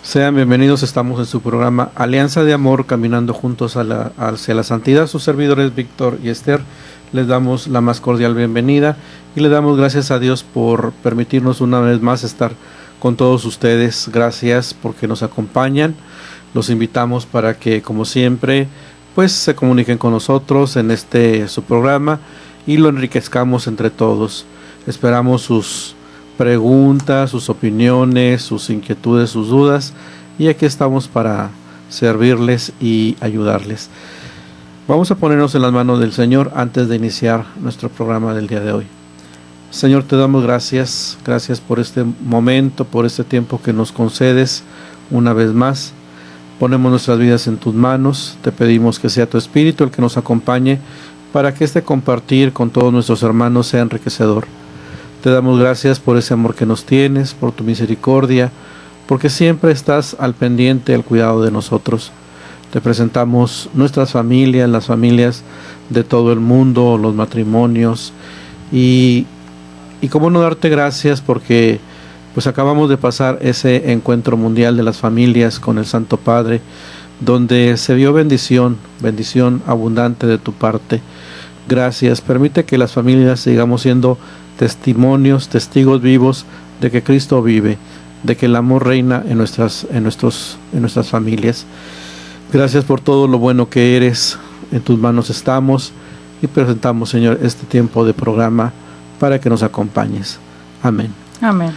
Sean bienvenidos, estamos en su programa Alianza de Amor, caminando juntos hacia la santidad. Sus servidores Víctor y Esther les damos la más cordial bienvenida y le damos gracias a Dios por permitirnos una vez más estar con todos ustedes. Gracias porque nos acompañan. Los invitamos para que, como siempre, pues se comuniquen con nosotros en su programa y lo enriquezcamos entre todos. Esperamos sus preguntas, sus opiniones, sus inquietudes, sus dudas, y aquí estamos para servirles y ayudarles. Vamos a ponernos en las manos del Señor antes de iniciar nuestro programa del día de hoy. Señor, te damos gracias por este momento, por este tiempo que nos concedes una vez más. Ponemos nuestras vidas en tus manos, te pedimos que sea tu Espíritu el que nos acompañe para que este compartir con todos nuestros hermanos sea enriquecedor. Te damos gracias por ese amor que nos tienes, por tu misericordia, porque siempre estás al pendiente, al cuidado de nosotros. Te presentamos nuestras familias, las familias de todo el mundo, los matrimonios, y cómo no darte gracias porque pues acabamos de pasar ese encuentro mundial de las familias con el Santo Padre, donde se vio bendición abundante de tu parte. Gracias, permite que las familias sigamos siendo testigos vivos de que Cristo vive, de que el amor reina en nuestras familias. Gracias por todo lo bueno que eres. En tus manos estamos y presentamos, Señor, este tiempo de programa para que nos acompañes. Amén. Amén.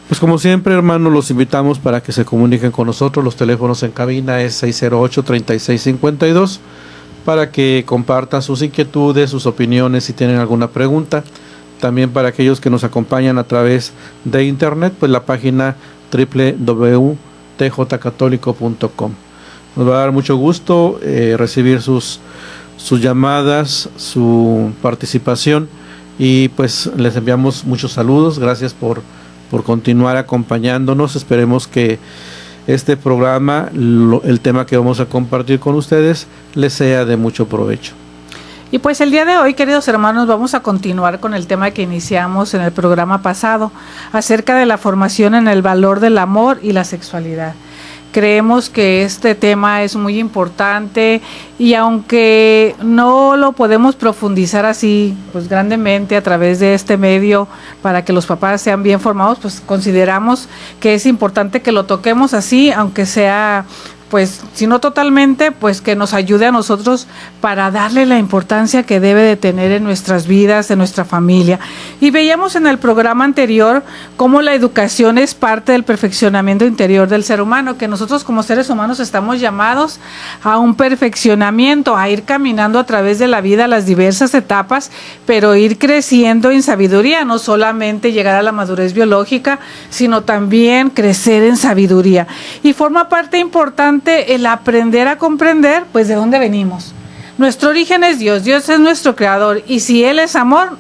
Pues como siempre, hermanos, los invitamos para que se comuniquen con nosotros. Los teléfonos en cabina es 608-3652 para que compartan sus inquietudes, sus opiniones, si tienen alguna pregunta. También para aquellos que nos acompañan a través de internet, pues la página www.tjcatólico.com. Nos va a dar mucho gusto recibir sus llamadas, su participación, y pues les enviamos muchos saludos. Gracias por continuar acompañándonos. Esperemos que este programa, el tema que vamos a compartir con ustedes, les sea de mucho provecho. Y pues el día de hoy, queridos hermanos, vamos a continuar con el tema que iniciamos en el programa pasado, acerca de la formación en el valor del amor y la sexualidad. Creemos que este tema es muy importante y aunque no lo podemos profundizar así, pues grandemente a través de este medio para que los papás sean bien formados, pues consideramos que es importante que lo toquemos así, aunque sea, pues si no totalmente, pues que nos ayude a nosotros para darle la importancia que debe de tener en nuestras vidas, en nuestra familia. Y veíamos en el programa anterior cómo la educación es parte del perfeccionamiento interior del ser humano, que nosotros como seres humanos estamos llamados a un perfeccionamiento, a ir caminando a través de la vida las diversas etapas, pero ir creciendo en sabiduría, no solamente llegar a la madurez biológica, sino también crecer en sabiduría. Y forma parte importante el aprender a comprender, pues, de dónde venimos. Nuestro origen es Dios, Dios es nuestro creador, y si Él es amor,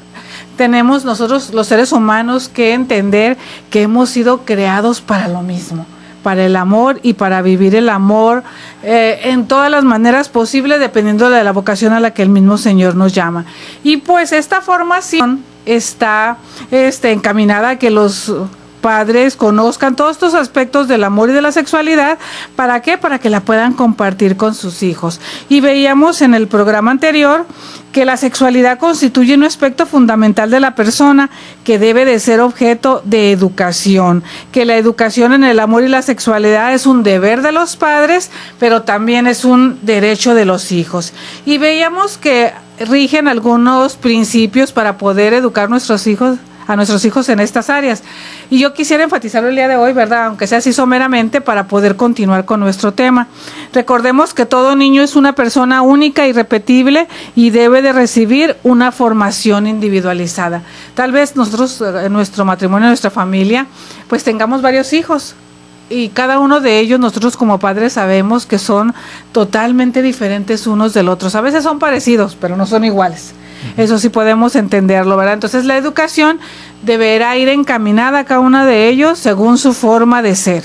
tenemos nosotros los seres humanos que entender que hemos sido creados para lo mismo, para el amor y para vivir el amor en todas las maneras posibles, dependiendo de la vocación a la que el mismo Señor nos llama. Y pues esta formación está encaminada a que los padres conozcan todos estos aspectos del amor y de la sexualidad. ¿Para qué? Para que la puedan compartir con sus hijos. Y veíamos en el programa anterior que la sexualidad constituye un aspecto fundamental de la persona que debe de ser objeto de educación, que la educación en el amor y la sexualidad es un deber de los padres, pero también es un derecho de los hijos. Y veíamos que rigen algunos principios para poder educar a nuestros hijos en estas áreas. Y yo quisiera enfatizarlo el día de hoy, ¿verdad? Aunque sea así someramente, para poder continuar con nuestro tema. Recordemos que todo niño es una persona única, irrepetible, y debe de recibir una formación individualizada. Tal vez nosotros, en nuestro matrimonio, en nuestra familia, pues tengamos varios hijos, y cada uno de ellos, nosotros como padres sabemos que son totalmente diferentes unos del otro. A veces son parecidos, pero no son iguales. Eso sí podemos entenderlo, ¿verdad? Entonces la educación deberá ir encaminada a cada uno de ellos según su forma de ser.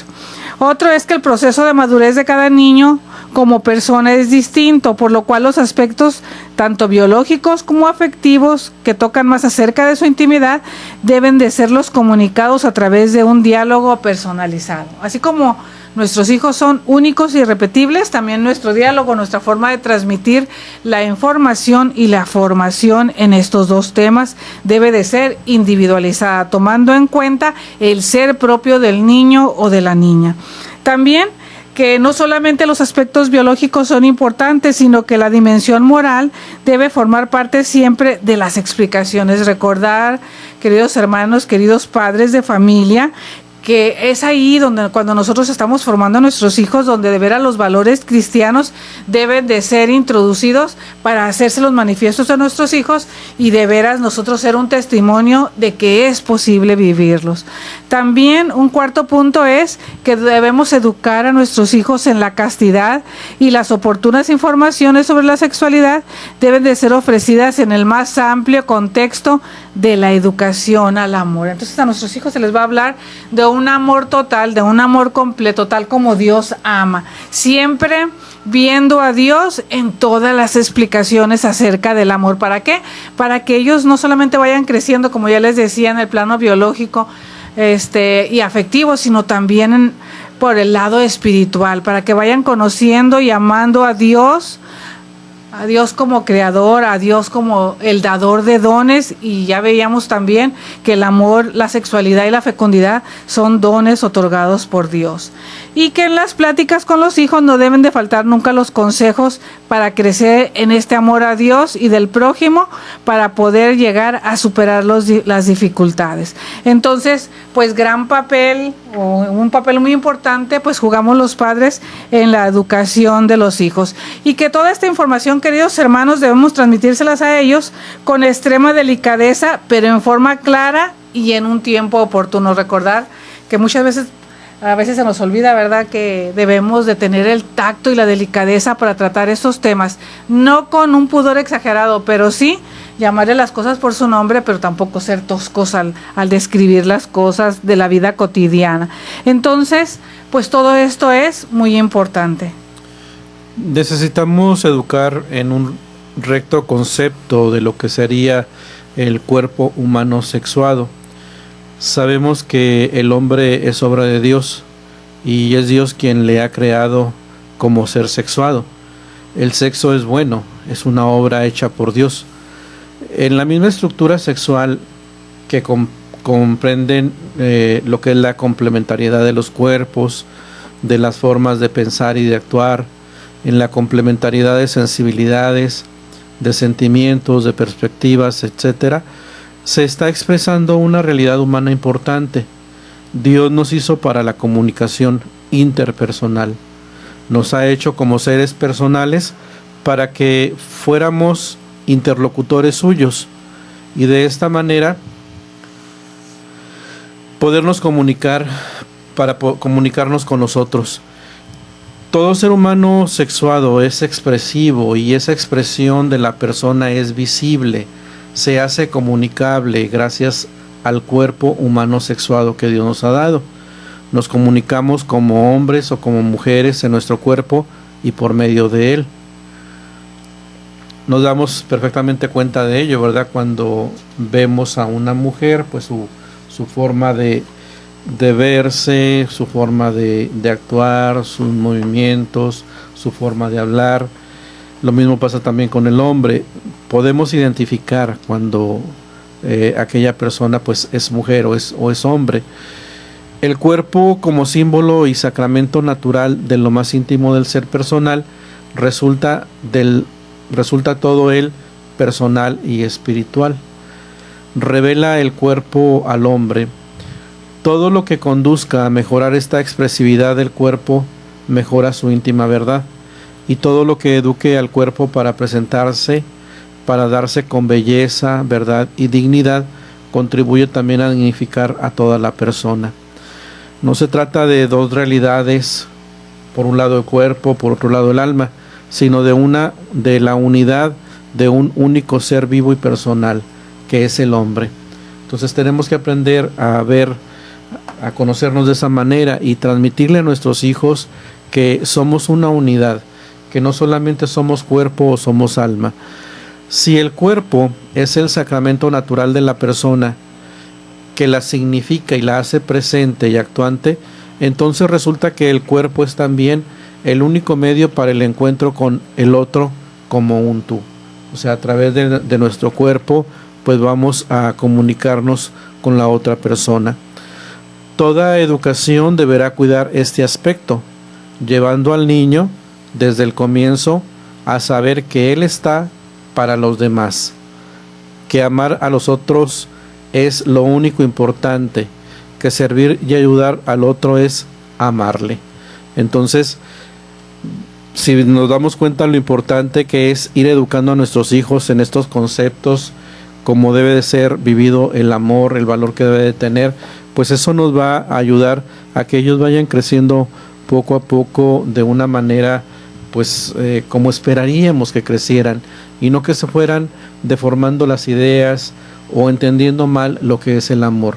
Otro es que el proceso de madurez de cada niño como persona es distinto, por lo cual los aspectos tanto biológicos como afectivos que tocan más acerca de su intimidad deben de serlos comunicados a través de un diálogo personalizado. Así como nuestros hijos son únicos y irrepetibles, también nuestro diálogo, nuestra forma de transmitir la información y la formación en estos dos temas debe de ser individualizada, tomando en cuenta el ser propio del niño o de la niña. También que no solamente los aspectos biológicos son importantes, sino que la dimensión moral debe formar parte siempre de las explicaciones. Recordar, queridos hermanos, queridos padres de familia, que es ahí donde cuando nosotros estamos formando a nuestros hijos, donde de veras los valores cristianos deben de ser introducidos para hacérselos manifiestos a nuestros hijos y de veras nosotros ser un testimonio de que es posible vivirlos. También un cuarto punto es que debemos educar a nuestros hijos en la castidad y las oportunas informaciones sobre la sexualidad deben de ser ofrecidas en el más amplio contexto de la educación al amor. Entonces a nuestros hijos se les va a hablar de un amor total, de un amor completo, tal como Dios ama. Siempre viendo a Dios en todas las explicaciones acerca del amor. ¿Para qué? Para que ellos no solamente vayan creciendo, como ya les decía, en el plano biológico y afectivo, sino también por el lado espiritual, para que vayan conociendo y amando a Dios como creador, a Dios como el dador de dones, y ya veíamos también que el amor, la sexualidad y la fecundidad son dones otorgados por Dios. Y que en las pláticas con los hijos no deben de faltar nunca los consejos para crecer en este amor a Dios y del prójimo, para poder llegar a superar las dificultades. Entonces, pues gran papel, o un papel muy importante, pues jugamos los padres en la educación de los hijos. Y que toda esta información, queridos hermanos, debemos transmitírselas a ellos con extrema delicadeza, pero en forma clara y en un tiempo oportuno. Recordar que a veces se nos olvida, ¿verdad?, que debemos de tener el tacto y la delicadeza para tratar estos temas, no con un pudor exagerado, pero sí llamarle las cosas por su nombre, pero tampoco ser toscos al describir las cosas de la vida cotidiana. Entonces, pues todo esto es muy importante. Necesitamos educar en un recto concepto de lo que sería el cuerpo humano sexuado. Sabemos que el hombre es obra de Dios y es Dios quien le ha creado como ser sexuado. El sexo es bueno, es una obra hecha por Dios. En la misma estructura sexual que comprenden lo que es la complementariedad de los cuerpos, de las formas de pensar y de actuar, en la complementariedad de sensibilidades, de sentimientos, de perspectivas, etcétera, se está expresando una realidad humana importante. Dios nos hizo para la comunicación interpersonal. Nos ha hecho como seres personales para que fuéramos interlocutores suyos y de esta manera podernos comunicar para comunicarnos con nosotros. Todo ser humano sexuado es expresivo y esa expresión de la persona es visible, se hace comunicable gracias al cuerpo humano sexuado que Dios nos ha dado. Nos comunicamos como hombres o como mujeres en nuestro cuerpo y por medio de él. Nos damos perfectamente cuenta de ello, ¿verdad? Cuando vemos a una mujer, pues su forma de verse, su forma de actuar, sus movimientos, su forma de hablar. Lo mismo pasa también con el hombre. Podemos identificar cuando aquella persona pues es mujer o es hombre. El cuerpo como símbolo y sacramento natural de lo más íntimo del ser personal resulta todo él personal y espiritual. Revela el cuerpo al hombre. Todo lo que conduzca a mejorar esta expresividad del cuerpo mejora su íntima verdad. Y todo lo que eduque al cuerpo para presentarse, para darse con belleza, verdad y dignidad, contribuye también a dignificar a toda la persona. No se trata de dos realidades, por un lado el cuerpo, por otro lado el alma, sino de la unidad de un único ser vivo y personal, que es el hombre. Entonces tenemos que aprender a ver, a conocernos de esa manera y transmitirle a nuestros hijos que somos una unidad, que no solamente somos cuerpo o somos alma. Si el cuerpo es el sacramento natural de la persona, que la significa y la hace presente y actuante, entonces resulta que el cuerpo es también el único medio para el encuentro con el otro como un tú. O sea, a través de nuestro cuerpo, pues vamos a comunicarnos con la otra persona. Toda educación deberá cuidar este aspecto, llevando al niño desde el comienzo a saber que él está para los demás, que amar a los otros es lo único importante, que servir y ayudar al otro es amarle. Entonces, si nos damos cuenta lo importante que es ir educando a nuestros hijos en estos conceptos, como debe de ser vivido el amor, el valor que debe de tener, pues eso nos va a ayudar a que ellos vayan creciendo poco a poco de una manera pues como esperaríamos que crecieran, y no que se fueran deformando las ideas o entendiendo mal lo que es el amor.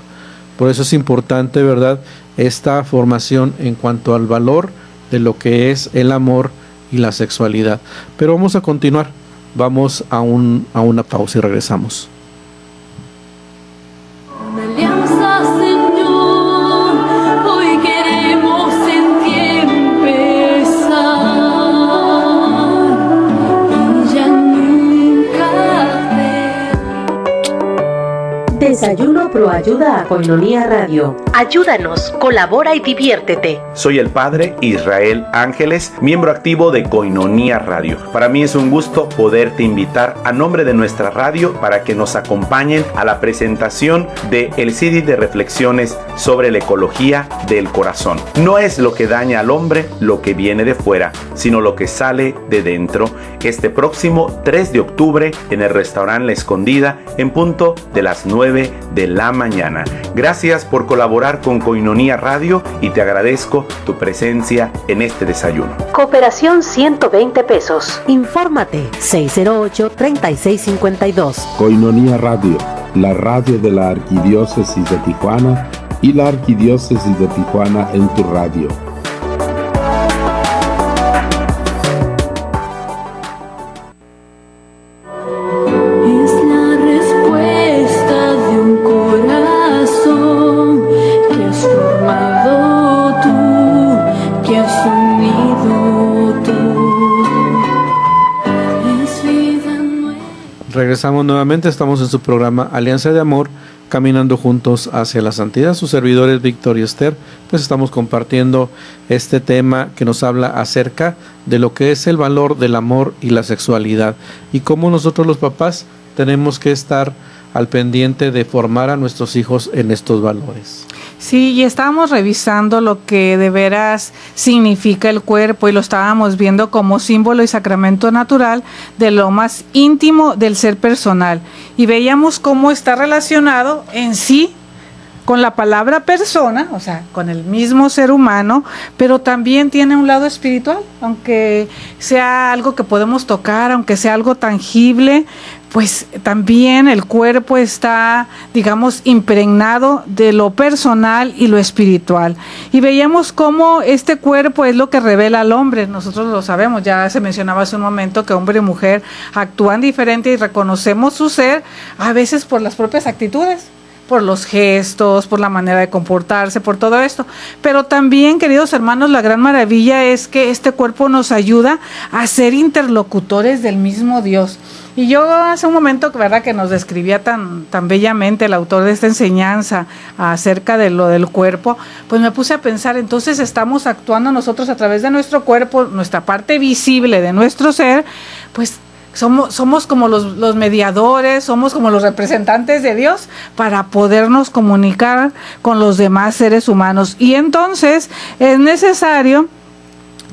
Por eso es importante, ¿verdad?, esta formación en cuanto al valor de lo que es el amor y la sexualidad. Pero vamos a continuar, vamos a una pausa y regresamos. Desayuno Pro Ayuda a Koinonia Radio. Ayúdanos, colabora y diviértete. Soy el padre Israel Ángeles, miembro activo de Koinonia Radio. Para mí es un gusto poderte invitar a nombre de nuestra radio para que nos acompañen a la presentación de el CD de reflexiones sobre la ecología del corazón. No es lo que daña al hombre lo que viene de fuera, sino lo que sale de dentro. Este próximo 3 de octubre en el restaurante La Escondida en punto de las 9 de la mañana. Gracias por colaborar con Koinonia Radio y te agradezco tu presencia en este desayuno. Cooperación 120 pesos. Infórmate 608-3652. Koinonia Radio, la radio de la Arquidiócesis de Tijuana y la Arquidiócesis de Tijuana en tu radio. Regresamos nuevamente, estamos en su programa Alianza de Amor, caminando juntos hacia la santidad. Sus servidores Víctor y Esther, pues estamos compartiendo este tema que nos habla acerca de lo que es el valor del amor y la sexualidad, y cómo nosotros los papás tenemos que estar al pendiente de formar a nuestros hijos en estos valores. Sí, y estábamos revisando lo que de veras significa el cuerpo y lo estábamos viendo como símbolo y sacramento natural de lo más íntimo del ser personal. Y veíamos cómo está relacionado en sí con la palabra persona, o sea, con el mismo ser humano, pero también tiene un lado espiritual, aunque sea algo que podemos tocar, aunque sea algo tangible, pues también el cuerpo está, digamos, impregnado de lo personal y lo espiritual. Y veíamos cómo este cuerpo es lo que revela al hombre. Nosotros lo sabemos, ya se mencionaba hace un momento que hombre y mujer actúan diferente y reconocemos su ser a veces por las propias actitudes, por los gestos, por la manera de comportarse, por todo esto. Pero también, queridos hermanos, la gran maravilla es que este cuerpo nos ayuda a ser interlocutores del mismo Dios. Y yo hace un momento, verdad, que nos describía tan bellamente el autor de esta enseñanza acerca de lo del cuerpo, pues me puse a pensar, entonces estamos actuando nosotros a través de nuestro cuerpo, nuestra parte visible de nuestro ser, pues somos como los mediadores, somos como los representantes de Dios para podernos comunicar con los demás seres humanos. Y entonces es necesario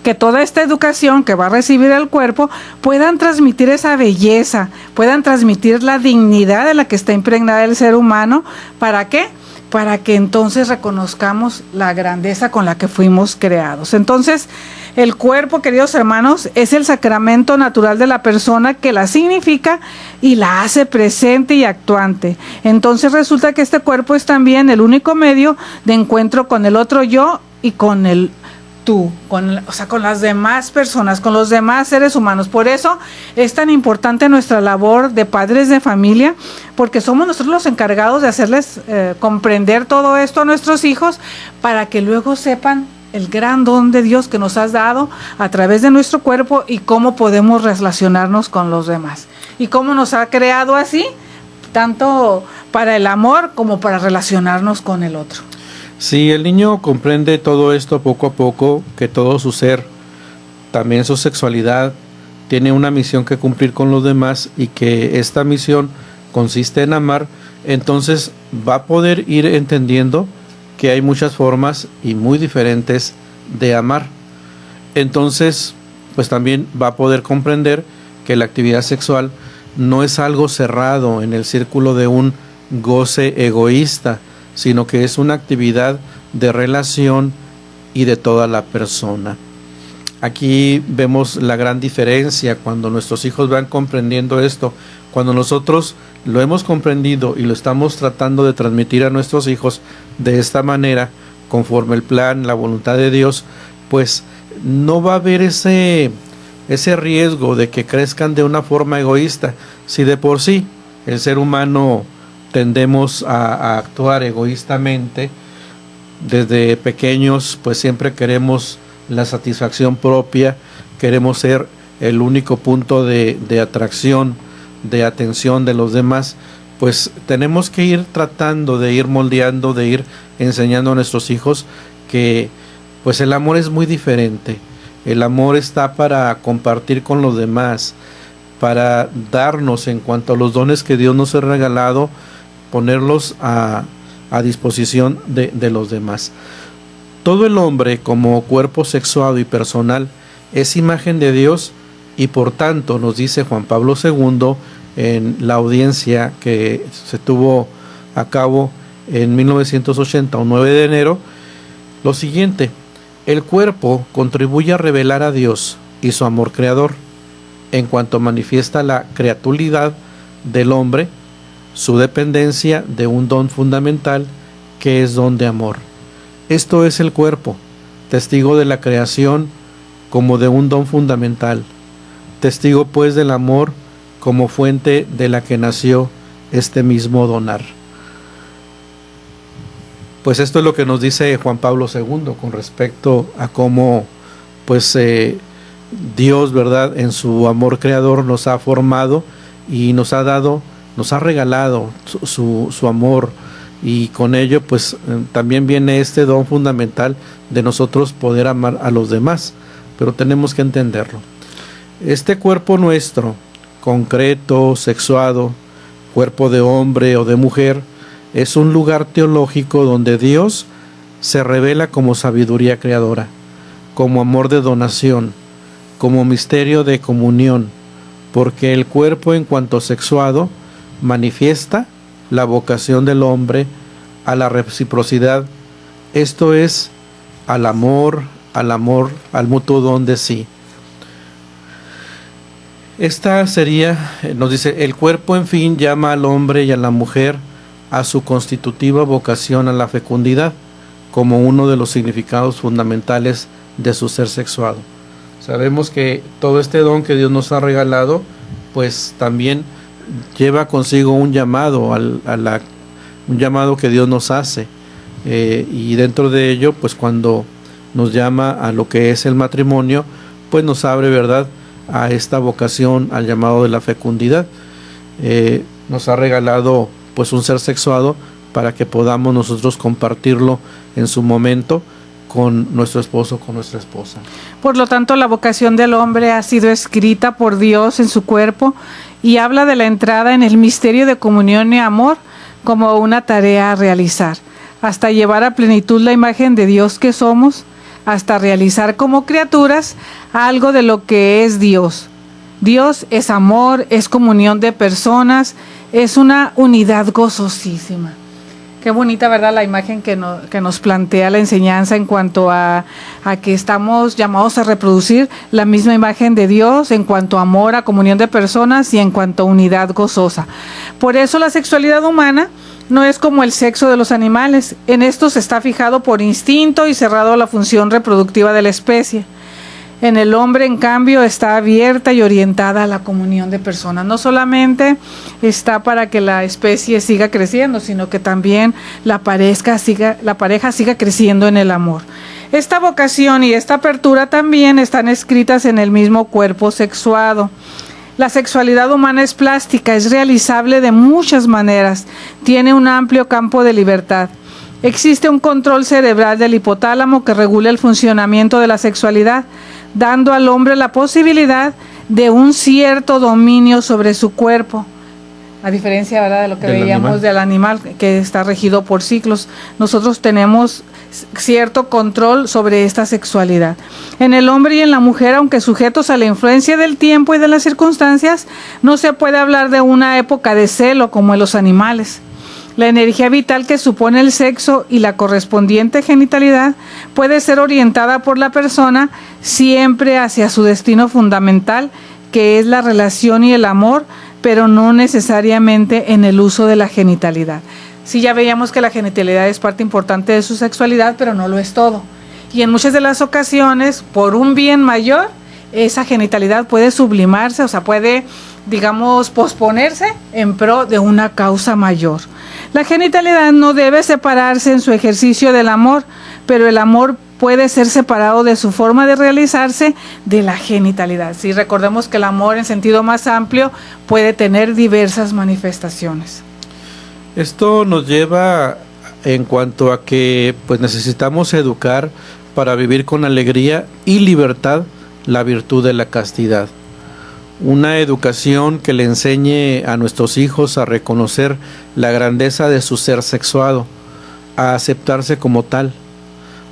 que toda esta educación que va a recibir el cuerpo puedan transmitir esa belleza, puedan transmitir la dignidad de la que está impregnada el ser humano. ¿Para qué? Para que entonces reconozcamos la grandeza con la que fuimos creados. Entonces, El cuerpo, queridos hermanos, es el sacramento natural de la persona que la significa y la hace presente y actuante. Entonces resulta que este cuerpo es también el único medio de encuentro con el otro yo y con el tú, con las demás personas, con los demás seres humanos. Por eso es tan importante nuestra labor de padres de familia, porque somos nosotros los encargados de hacerles comprender todo esto a nuestros hijos para que luego sepan el gran don de Dios que nos has dado a través de nuestro cuerpo y cómo podemos relacionarnos con los demás. Y cómo nos ha creado así, tanto para el amor como para relacionarnos con el otro. Si el niño comprende todo esto poco a poco, que todo su ser, también su sexualidad, tiene una misión que cumplir con los demás y que esta misión consiste en amar, entonces va a poder ir entendiendo que hay muchas formas y muy diferentes de amar. Entonces, pues también va a poder comprender que la actividad sexual no es algo cerrado en el círculo de un goce egoísta, sino que es una actividad de relación y de toda la persona. Aquí vemos la gran diferencia cuando nuestros hijos van comprendiendo esto. Cuando nosotros lo hemos comprendido y lo estamos tratando de transmitir a nuestros hijos de esta manera, conforme el plan, la voluntad de Dios, pues no va a haber ese riesgo de que crezcan de una forma egoísta. Si de por sí el ser humano tendemos a actuar egoístamente, desde pequeños pues siempre queremos la satisfacción propia, queremos ser el único punto de atracción, de atención de los demás, pues tenemos que ir tratando de ir moldeando, de ir enseñando a nuestros hijos que pues el amor es muy diferente. El amor está para compartir con los demás, para darnos en cuanto a los dones que Dios nos ha regalado, ponerlos a disposición de los demás. Todo el hombre como cuerpo sexuado y personal es imagen de Dios y por tanto nos dice Juan Pablo II en la audiencia que se tuvo a cabo en 1980, un 9 de enero, lo siguiente: el cuerpo contribuye a revelar a Dios y su amor creador en cuanto manifiesta la creatualidad del hombre, su dependencia de un don fundamental que es don de amor. Esto es el cuerpo, testigo de la creación como de un don fundamental, testigo pues del amor como fuente de la que nació este mismo donar. Pues esto es lo que nos dice Juan Pablo II con respecto a cómo pues Dios, ¿verdad?, en su amor creador nos ha formado y nos ha dado, nos ha regalado su amor, y con ello pues también viene este don fundamental de nosotros poder amar a los demás, pero tenemos que entenderlo. Este cuerpo nuestro, concreto, sexuado, cuerpo de hombre o de mujer, es un lugar teológico donde Dios se revela como sabiduría creadora, como amor de donación, como misterio de comunión, porque el cuerpo en cuanto sexuado manifiesta la vocación del hombre a la reciprocidad, esto es, al amor, al mutuo don de sí. Esta sería, nos dice, el cuerpo en fin llama al hombre y a la mujer a su constitutiva vocación a la fecundidad, como uno de los significados fundamentales de su ser sexuado. Sabemos que todo este don que Dios nos ha regalado, pues también lleva consigo un llamado, un llamado que Dios nos hace, y dentro de ello, pues cuando nos llama a lo que es el matrimonio, pues nos abre, ¿verdad?, a esta vocación, al llamado de la fecundidad. Nos ha regalado pues un ser sexuado para que podamos nosotros compartirlo en su momento con nuestro esposo, con nuestra esposa. Por lo tanto, la vocación del hombre ha sido escrita por Dios en su cuerpo y habla de la entrada en el misterio de comunión y amor como una tarea a realizar, hasta llevar a plenitud la imagen de Dios que somos, hasta realizar como criaturas algo de lo que es Dios. Dios es amor, es comunión de personas, es una unidad gozosísima. Qué bonita, ¿verdad?, la imagen que nos plantea la enseñanza en cuanto a que estamos llamados a reproducir la misma imagen de Dios en cuanto a amor, a comunión de personas y en cuanto a unidad gozosa. Por eso la sexualidad humana no es como el sexo de los animales. En esto se está fijado por instinto y cerrado a la función reproductiva de la especie. En el hombre, en cambio, está abierta y orientada a la comunión de personas. No solamente está para que la especie siga creciendo, sino que también la pareja siga creciendo en el amor. Esta vocación y esta apertura también están escritas en el mismo cuerpo sexuado. La sexualidad humana es plástica, es realizable de muchas maneras, tiene un amplio campo de libertad. Existe un control cerebral del hipotálamo que regula el funcionamiento de la sexualidad, dando al hombre la posibilidad de un cierto dominio sobre su cuerpo, a diferencia, ¿verdad?, de lo que veíamos del animal, que está regido por ciclos. Nosotros tenemos cierto control sobre esta sexualidad. En el hombre y en la mujer, aunque sujetos a la influencia del tiempo y de las circunstancias, no se puede hablar de una época de celo como en los animales. La energía vital que supone el sexo y la correspondiente genitalidad puede ser orientada por la persona siempre hacia su destino fundamental, que es la relación y el amor, pero no necesariamente en el uso de la genitalidad. Sí, ya veíamos que la genitalidad es parte importante de su sexualidad, pero no lo es todo. Y en muchas de las ocasiones, por un bien mayor, esa genitalidad puede sublimarse, o sea, puede, digamos, posponerse en pro de una causa mayor. La genitalidad no debe separarse en su ejercicio del amor, pero el amor puede ser separado de su forma de realizarse de la genitalidad. Sí, recordemos que el amor en sentido más amplio puede tener diversas manifestaciones. Esto nos lleva en cuanto a que pues necesitamos educar para vivir con alegría y libertad la virtud de la castidad. Una educación que le enseñe a nuestros hijos a reconocer la grandeza de su ser sexuado, a aceptarse como tal,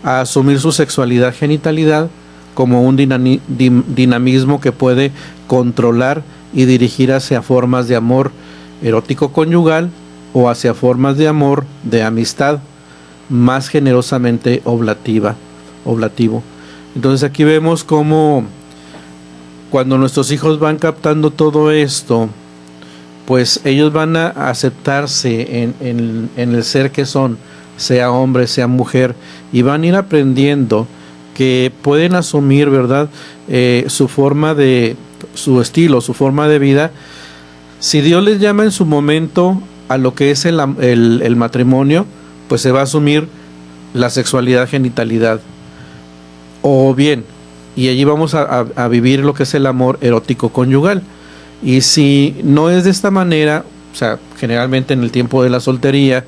a asumir su sexualidad, genitalidad, como un dinamismo que puede controlar y dirigir hacia formas de amor erótico conyugal o hacia formas de amor de amistad más generosamente oblativo. Entonces aquí vemos cómo cuando nuestros hijos van captando todo esto, pues ellos van a aceptarse en el ser que son, sea hombre, sea mujer, y van a ir aprendiendo que pueden asumir, ¿verdad?, su estilo, su forma de vida. Si Dios les llama en su momento a lo que es el matrimonio, pues se va a asumir la sexualidad, genitalidad. O bien, y allí vamos a vivir lo que es el amor erótico conyugal. Y si no es de esta manera, o sea, generalmente en el tiempo de la soltería,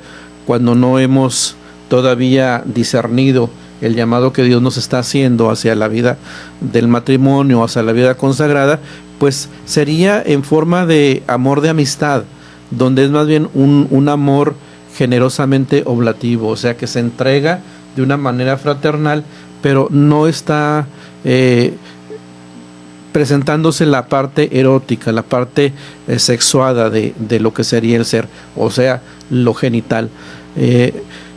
cuando no hemos todavía discernido el llamado que Dios nos está haciendo hacia la vida del matrimonio, hacia la vida consagrada, pues sería en forma de amor de amistad, donde es más bien un amor generosamente oblativo, o sea que se entrega de una manera fraternal, pero no está presentándose la parte erótica, la parte sexuada de lo que sería el ser, o sea, lo genital.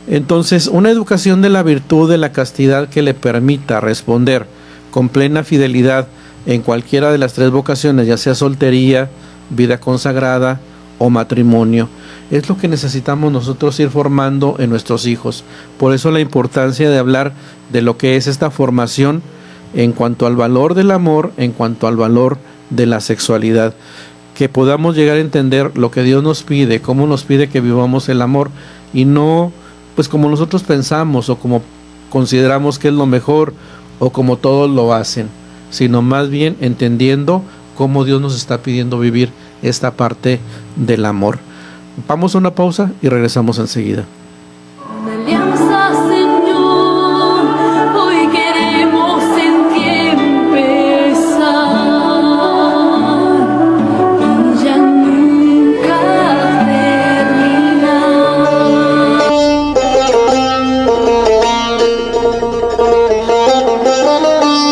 Entonces, una educación de la virtud de la castidad que le permita responder con plena fidelidad en cualquiera de las tres vocaciones, ya sea soltería, vida consagrada o matrimonio, es lo que necesitamos nosotros ir formando en nuestros hijos. Por eso la importancia de hablar de lo que es esta formación en cuanto al valor del amor, en cuanto al valor de la sexualidad, que podamos llegar a entender lo que Dios nos pide, cómo nos pide que vivamos el amor, y no pues como nosotros pensamos o como consideramos que es lo mejor o como todos lo hacen, sino más bien entendiendo cómo Dios nos está pidiendo vivir esta parte del amor. Vamos a una pausa y regresamos enseguida.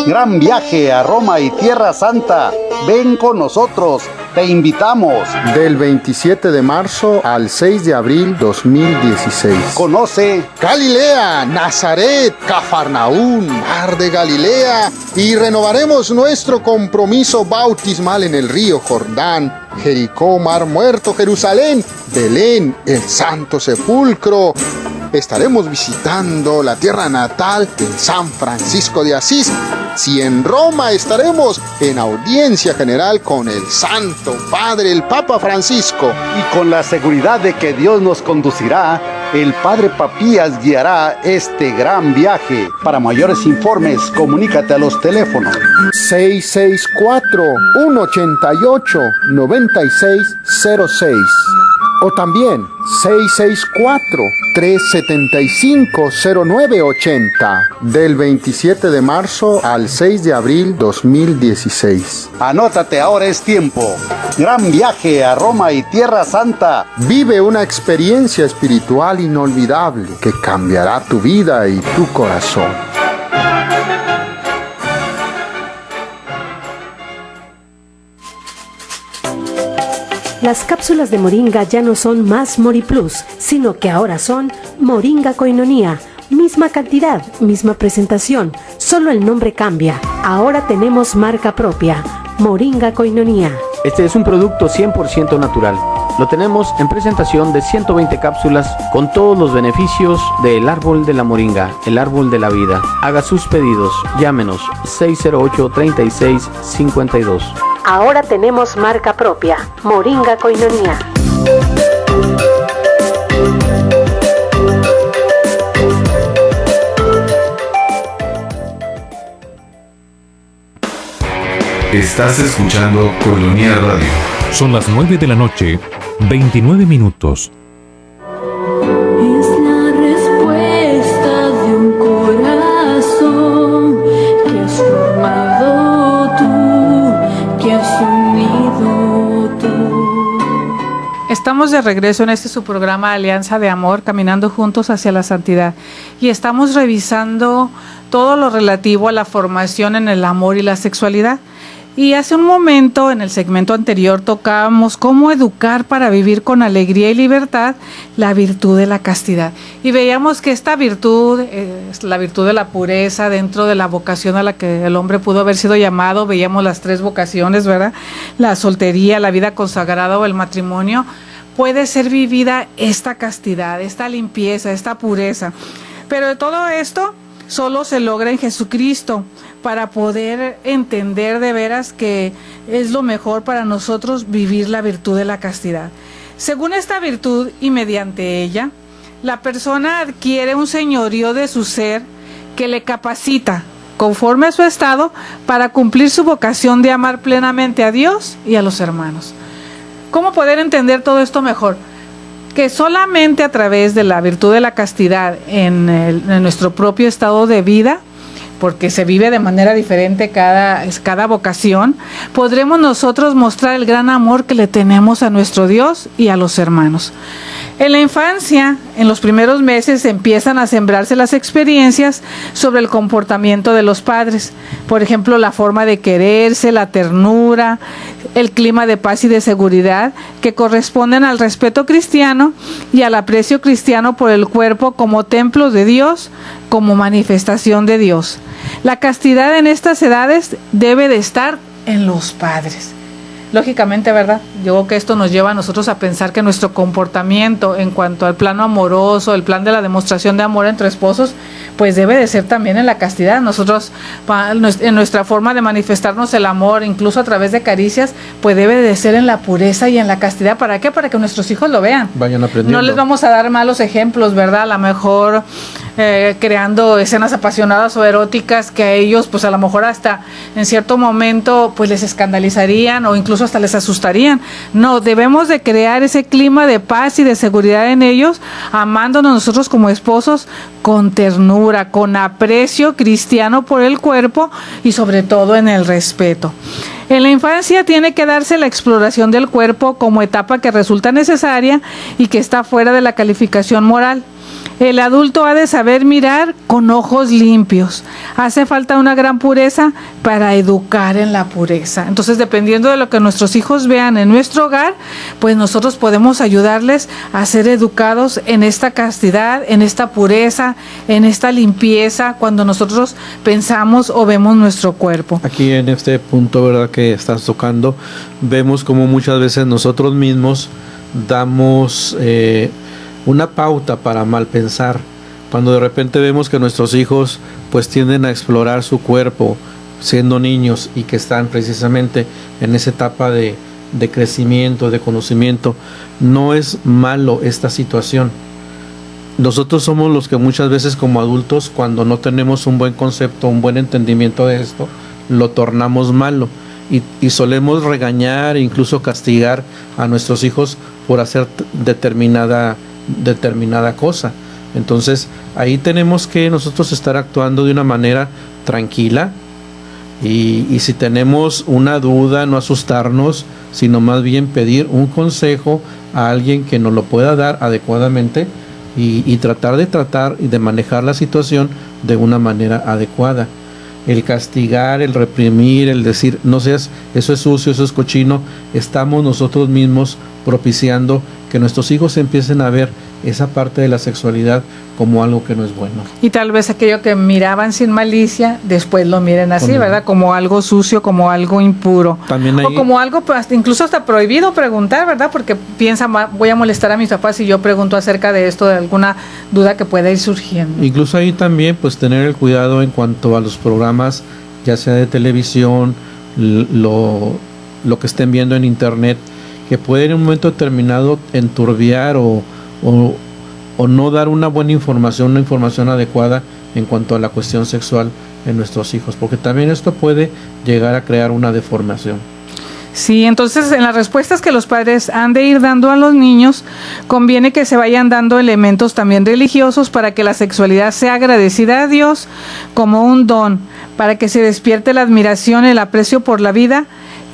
Gran viaje a Roma y Tierra Santa. Ven con nosotros Te invitamos del 27 de marzo al 6 de abril 2016. Conoce Galilea, Nazaret, Cafarnaún, Mar de Galilea, y renovaremos nuestro compromiso bautismal en el río Jordán, Jericó, Mar Muerto, Jerusalén, Belén, el Santo Sepulcro. Estaremos visitando la tierra natal de San Francisco de Asís. Si en Roma, estaremos en audiencia general con el Santo Padre, el Papa Francisco. Y con la seguridad de que Dios nos conducirá, el Padre Papías guiará este gran viaje. Para mayores informes, comunícate a los teléfonos 664-188-9606 o también 664-375-0980 del 27 de marzo al 6 de abril 2016. Anótate, ahora es tiempo. Gran viaje a Roma y Tierra Santa. Vive una experiencia espiritual inolvidable que cambiará tu vida y tu corazón. Las cápsulas de Moringa ya no son más MoriPlus, sino que ahora son Moringa Koinonia. Misma cantidad, misma presentación, solo el nombre cambia. Ahora tenemos marca propia, Moringa Koinonia. Este es un producto 100% natural. Lo tenemos en presentación de 120 cápsulas con todos los beneficios del árbol de la moringa, el árbol de la vida. Haga sus pedidos, llámenos 608-3652. Ahora tenemos marca propia, Moringa Koinonia. Estás escuchando Colonia Radio. Son las 9 de la noche, 29 minutos. Es la respuesta de un corazón que has formado tú, que has unido tú. Estamos de regreso en este su programa Alianza de Amor, caminando juntos hacia la santidad. Y estamos revisando todo lo relativo a la formación en el amor y la sexualidad. Y hace un momento, en el segmento anterior, tocábamos cómo educar para vivir con alegría y libertad la virtud de la castidad. Y veíamos que esta virtud es la virtud de la pureza dentro de la vocación a la que el hombre pudo haber sido llamado. Veíamos las tres vocaciones, ¿verdad? La soltería, la vida consagrada o el matrimonio. Puede ser vivida esta castidad, esta limpieza, esta pureza. Pero de todo esto solo se logra en Jesucristo, para poder entender de veras que es lo mejor para nosotros vivir la virtud de la castidad. Según esta virtud y mediante ella, la persona adquiere un señorío de su ser que le capacita, conforme a su estado, para cumplir su vocación de amar plenamente a Dios y a los hermanos. ¿Cómo poder entender todo esto mejor? Que solamente a través de la virtud de la castidad en nuestro propio estado de vida, porque se vive de manera diferente cada vocación, podremos nosotros mostrar el gran amor que le tenemos a nuestro Dios y a los hermanos. En la infancia, en los primeros meses, empiezan a sembrarse las experiencias sobre el comportamiento de los padres. Por ejemplo, la forma de quererse, la ternura, el clima de paz y de seguridad que corresponden al respeto cristiano y al aprecio cristiano por el cuerpo como templo de Dios, como manifestación de Dios. La castidad en estas edades debe de estar en los padres. Lógicamente, ¿verdad? Yo creo que esto nos lleva a nosotros a pensar que nuestro comportamiento en cuanto al plano amoroso, el plan de la demostración de amor entre esposos, pues debe de ser también en la castidad. Nosotros, en nuestra forma de manifestarnos el amor, incluso a través de caricias, pues debe de ser en la pureza y en la castidad. ¿Para qué? Para que nuestros hijos lo vean. Vayan aprendiendo. No les vamos a dar malos ejemplos, ¿verdad? A lo mejor creando escenas apasionadas o eróticas que a ellos, pues a lo mejor hasta en cierto momento, pues les escandalizarían o incluso hasta les asustarían. No, debemos de crear ese clima de paz y de seguridad en ellos, amándonos nosotros como esposos con ternura, con aprecio cristiano por el cuerpo y sobre todo en el respeto. En la infancia tiene que darse la exploración del cuerpo como etapa que resulta necesaria y que está fuera de la calificación moral. El adulto ha de saber mirar con ojos limpios. Hace falta una gran pureza para educar en la pureza. Entonces, dependiendo de lo que nuestros hijos vean en nuestro hogar, pues nosotros podemos ayudarles a ser educados en esta castidad, en esta pureza, en esta limpieza, cuando nosotros pensamos o vemos nuestro cuerpo. Aquí en este punto, ¿verdad?, que estás tocando, vemos como muchas veces nosotros mismos damos una pauta para mal pensar. Cuando de repente vemos que nuestros hijos pues tienden a explorar su cuerpo siendo niños y que están precisamente en esa etapa de crecimiento, de conocimiento, no es malo esta situación. Nosotros somos los que muchas veces como adultos, cuando no tenemos un buen concepto, un buen entendimiento de esto, lo tornamos malo y solemos regañar e incluso castigar a nuestros hijos por hacer determinada cosa. Entonces ahí tenemos que nosotros estar actuando de una manera tranquila y si tenemos una duda, no asustarnos, sino más bien pedir un consejo a alguien que nos lo pueda dar adecuadamente y tratar de manejar la situación de una manera adecuada. El castigar, el reprimir, el decir no seas, eso es sucio, eso es cochino, estamos nosotros mismos propiciando que nuestros hijos empiecen a ver esa parte de la sexualidad como algo que no es bueno. Y tal vez aquello que miraban sin malicia, después lo miren así, ¿verdad? Como algo sucio, como algo impuro. También hay... O como algo, incluso hasta prohibido preguntar, ¿verdad? Porque piensan, voy a molestar a mis papás si yo pregunto acerca de esto, de alguna duda que pueda ir surgiendo. Incluso ahí también, pues tener el cuidado en cuanto a los programas, ya sea de televisión, lo que estén viendo en internet, que puede en un momento determinado enturbiar o no dar una buena información, una información adecuada en cuanto a la cuestión sexual en nuestros hijos, porque también esto puede llegar a crear una deformación. Sí, entonces en las respuestas que los padres han de ir dando a los niños, conviene que se vayan dando elementos también religiosos para que la sexualidad sea agradecida a Dios como un don, para que se despierte la admiración, el aprecio por la vida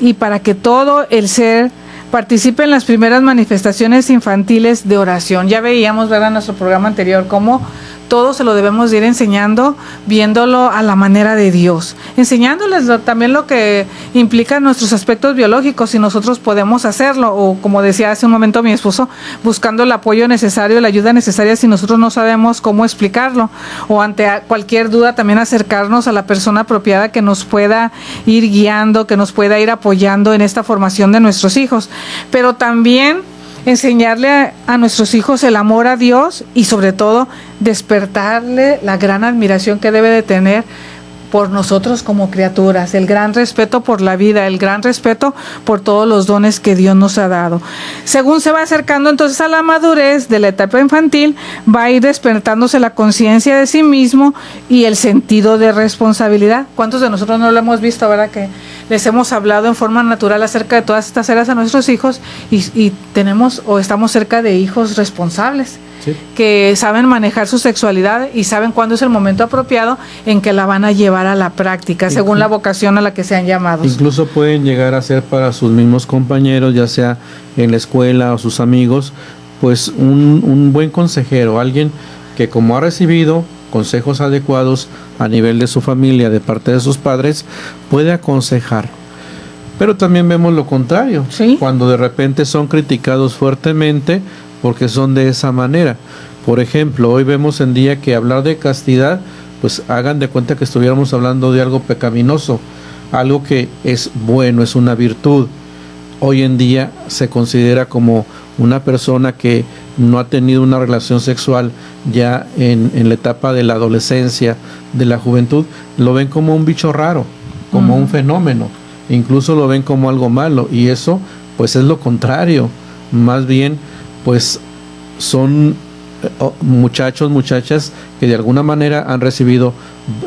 y para que todo el ser participe en las primeras manifestaciones infantiles de oración. Ya veíamos, ¿verdad?, en nuestro programa anterior cómo todo se lo debemos de ir enseñando, viéndolo a la manera de Dios, enseñándoles también lo que implica nuestros aspectos biológicos, si nosotros podemos hacerlo, o como decía hace un momento mi esposo, buscando el apoyo necesario, la ayuda necesaria si nosotros no sabemos cómo explicarlo, o ante cualquier duda también acercarnos a la persona apropiada que nos pueda ir guiando, que nos pueda ir apoyando en esta formación de nuestros hijos, pero también enseñarle a nuestros hijos el amor a Dios y sobre todo despertarle la gran admiración que debe de tener por nosotros como criaturas, el gran respeto por la vida, el gran respeto por todos los dones que Dios nos ha dado. Según se va acercando entonces a la madurez de la etapa infantil, va a ir despertándose la conciencia de sí mismo y el sentido de responsabilidad. ¿Cuántos de nosotros no lo hemos visto, verdad? Que les hemos hablado en forma natural acerca de todas estas áreas a nuestros hijos y tenemos o estamos cerca de hijos responsables. Sí. Que saben manejar su sexualidad y saben cuándo es el momento apropiado en que la van a llevar a la práctica, según la vocación a la que sean llamados. Incluso pueden llegar a ser para sus mismos compañeros, ya sea en la escuela o sus amigos, pues un buen consejero, alguien que como ha recibido consejos adecuados a nivel de su familia, de parte de sus padres, puede aconsejar. Pero también vemos lo contrario, ¿sí? Cuando de repente son criticados fuertemente porque son de esa manera. Por ejemplo, hoy vemos en día que hablar de castidad, pues hagan de cuenta que estuviéramos hablando de algo pecaminoso, algo que es bueno, es una virtud. Hoy en día se considera como una persona que no ha tenido una relación sexual ya en la etapa de la adolescencia, de la juventud, lo ven como un bicho raro, como un fenómeno, incluso lo ven como algo malo, y eso pues es lo contrario. Más bien pues son muchachos, muchachas que de alguna manera han recibido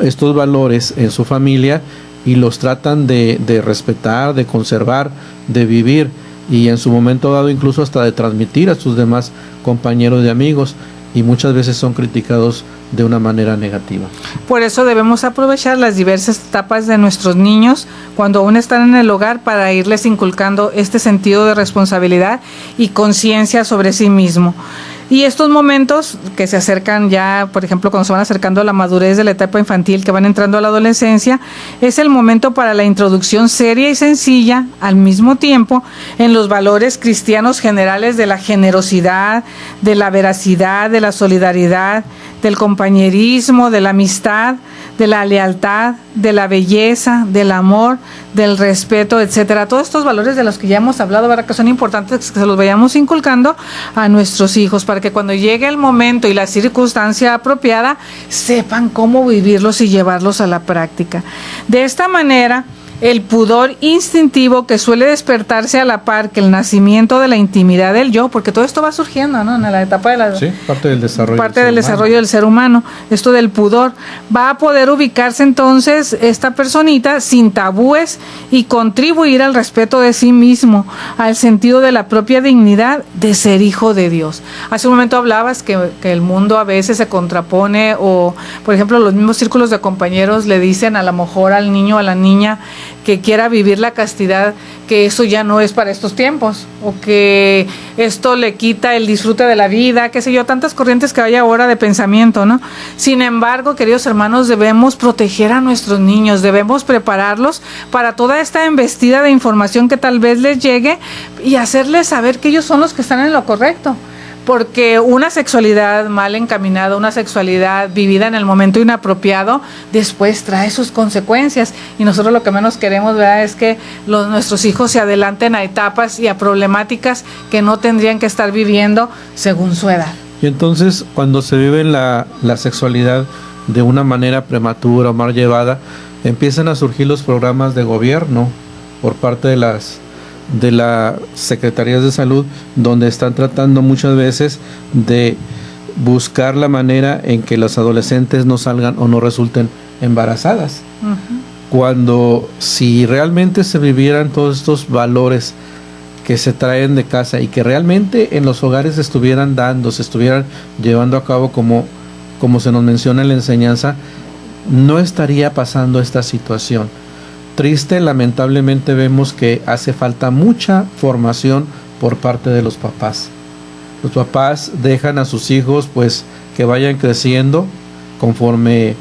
estos valores en su familia y los tratan de respetar, de conservar, de vivir, y en su momento dado incluso hasta de transmitir a sus demás compañeros de amigos, y muchas veces son criticados de una manera negativa. Por eso debemos aprovechar las diversas etapas de nuestros niños cuando aún están en el hogar para irles inculcando este sentido de responsabilidad y conciencia sobre sí mismo. Y estos momentos que se acercan ya, por ejemplo, cuando se van acercando a la madurez de la etapa infantil, que van entrando a la adolescencia, es el momento para la introducción seria y sencilla, al mismo tiempo, en los valores cristianos generales de la generosidad, de la veracidad, de la solidaridad, del compañerismo, de la amistad, de la lealtad, de la belleza, del amor, del respeto, etcétera. Todos estos valores de los que ya hemos hablado, ¿verdad?, que son importantes que se los vayamos inculcando a nuestros hijos para que cuando llegue el momento y la circunstancia apropiada sepan cómo vivirlos y llevarlos a la práctica. De esta manera, el pudor instintivo que suele despertarse a la par que el nacimiento de la intimidad del yo, porque todo esto va surgiendo, ¿no?, en la etapa de la... Sí, parte del desarrollo. Parte del desarrollo del ser humano, esto del pudor. Va a poder ubicarse entonces esta personita sin tabúes y contribuir al respeto de sí mismo, al sentido de la propia dignidad de ser hijo de Dios. Hace un momento hablabas que el mundo a veces se contrapone o, por ejemplo, los mismos círculos de compañeros le dicen a lo mejor al niño o a la niña que quiera vivir la castidad, que eso ya no es para estos tiempos, o que esto le quita el disfrute de la vida, qué sé yo, tantas corrientes que hay ahora de pensamiento, ¿no? Sin embargo, queridos hermanos, debemos proteger a nuestros niños, debemos prepararlos para toda esta embestida de información que tal vez les llegue y hacerles saber que ellos son los que están en lo correcto. Porque una sexualidad mal encaminada, una sexualidad vivida en el momento inapropiado, después trae sus consecuencias. Y nosotros lo que menos queremos, ¿verdad?, es que nuestros hijos se adelanten a etapas y a problemáticas que no tendrían que estar viviendo según su edad. Y entonces, cuando se vive la sexualidad de una manera prematura o mal llevada, empiezan a surgir los programas de gobierno por parte de las secretarías de salud, donde están tratando muchas veces de buscar la manera en que los adolescentes no salgan o no resulten embarazadas. Uh-huh. Cuando si realmente se vivieran todos estos valores que se traen de casa y que realmente en los hogares se estuvieran llevando a cabo como se nos menciona en la enseñanza, no estaría pasando esta situación. Triste, lamentablemente vemos que hace falta mucha formación por parte de los papás. Los papás dejan a sus hijos pues que vayan creciendo conforme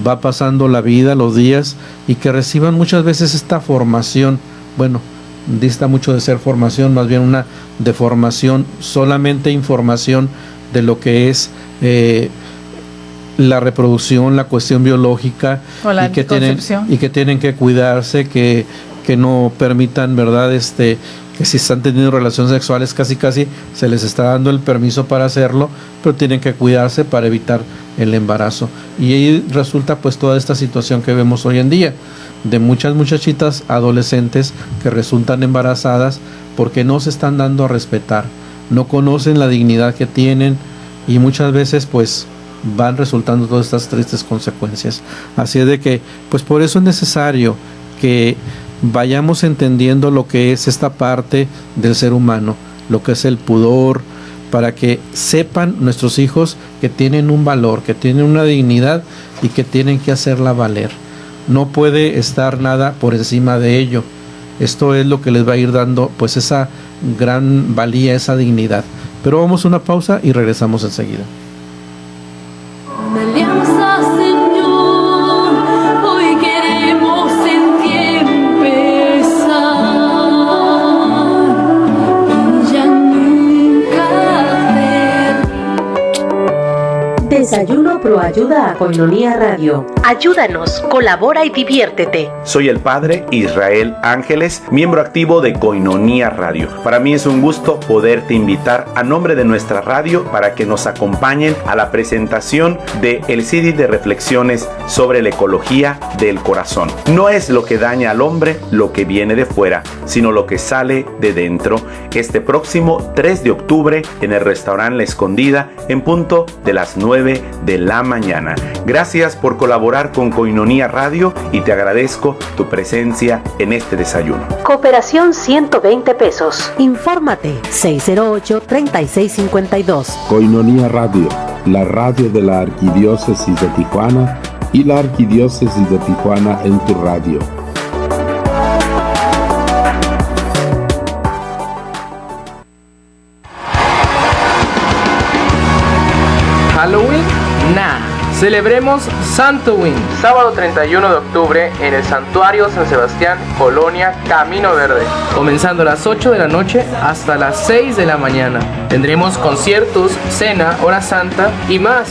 va pasando la vida, los días, y que reciban muchas veces esta formación. Bueno, dista mucho de ser formación, más bien una deformación, solamente información de lo que es la reproducción, la cuestión biológica, y que tienen que cuidarse, que no permitan, ¿verdad?, que si están teniendo relaciones sexuales casi se les está dando el permiso para hacerlo, pero tienen que cuidarse para evitar el embarazo. Y ahí resulta pues toda esta situación que vemos hoy en día de muchas muchachitas adolescentes que resultan embarazadas porque no se están dando a respetar, no conocen la dignidad que tienen y muchas veces pues van resultando todas estas tristes consecuencias. Así es de que pues por eso es necesario que vayamos entendiendo lo que es esta parte del ser humano, lo que es el pudor, para que sepan nuestros hijos que tienen un valor, que tienen una dignidad y que tienen que hacerla valer. No puede estar nada por encima de ello. Esto es lo que les va a ir dando pues esa gran valía, esa dignidad. Pero vamos a una pausa y regresamos enseguida. Alianza, Señor, hoy queremos en ti empezar y ya nunca ver. Desayuno Pro Ayuda a Koinonia Radio. Ayúdanos, colabora y diviértete. Soy el padre Israel Ángeles, miembro activo de Koinonia Radio. Para mí es un gusto poderte invitar a nombre de nuestra radio para que nos acompañen a la presentación de el CD de reflexiones sobre la ecología del corazón. No es lo que daña al hombre lo que viene de fuera, sino lo que sale de dentro. Este próximo 3 de octubre en el restaurante La Escondida en punto de las 9 de la mañana. Gracias por colaborar con Koinonia Radio y te agradezco tu presencia en este desayuno. Cooperación 120 pesos. Infórmate 608-3652. Koinonia Radio, la radio de la Arquidiócesis de Tijuana y la Arquidiócesis de Tijuana en tu radio. Celebremos Santuwin, sábado 31 de octubre en el Santuario San Sebastián, Colonia Camino Verde, comenzando a las 8 de la noche hasta las 6 de la mañana. Tendremos conciertos, cena, hora santa y más.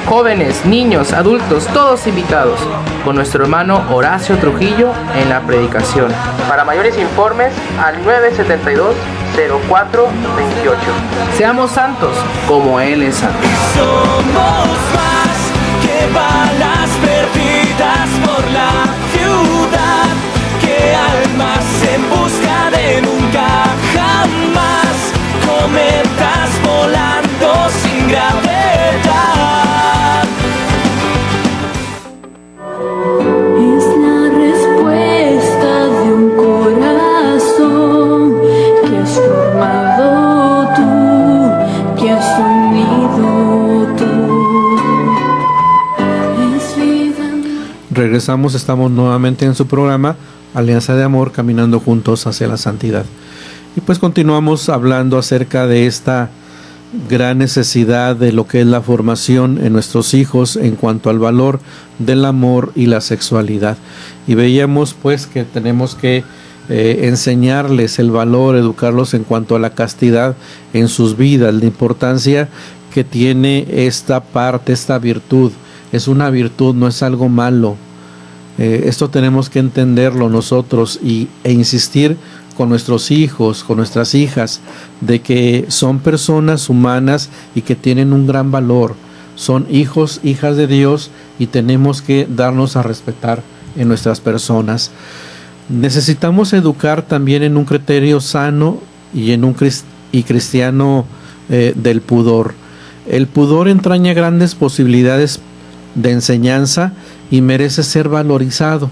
Jóvenes, niños, adultos, todos invitados, con nuestro hermano Horacio Trujillo en la predicación. Para mayores informes, al 972-0428. Seamos santos como Él es santo. Somos más que balas perdidas por la ciudad, que almas en busca de nunca jamás, cometas volando sin gravedad. Es la respuesta de un corazón que has formado tú, que has unido tú. Es vida. Regresamos, estamos nuevamente en su programa Alianza de Amor, caminando juntos hacia la santidad. Y pues continuamos hablando acerca de esta gran necesidad de lo que es la formación en nuestros hijos en cuanto al valor del amor y la sexualidad. Y veíamos pues que tenemos que enseñarles el valor, educarlos en cuanto a la castidad en sus vidas, la importancia que tiene esta parte, esta virtud. Es una virtud, no es algo malo. Esto tenemos que entenderlo nosotros e insistir con nuestros hijos, con nuestras hijas, de que son personas humanas y que tienen un gran valor. Son hijos, hijas de Dios, y tenemos que darnos a respetar en nuestras personas. Necesitamos educar también en un criterio sano y en un cristiano del pudor. El pudor entraña grandes posibilidades de enseñanza y merece ser valorizado.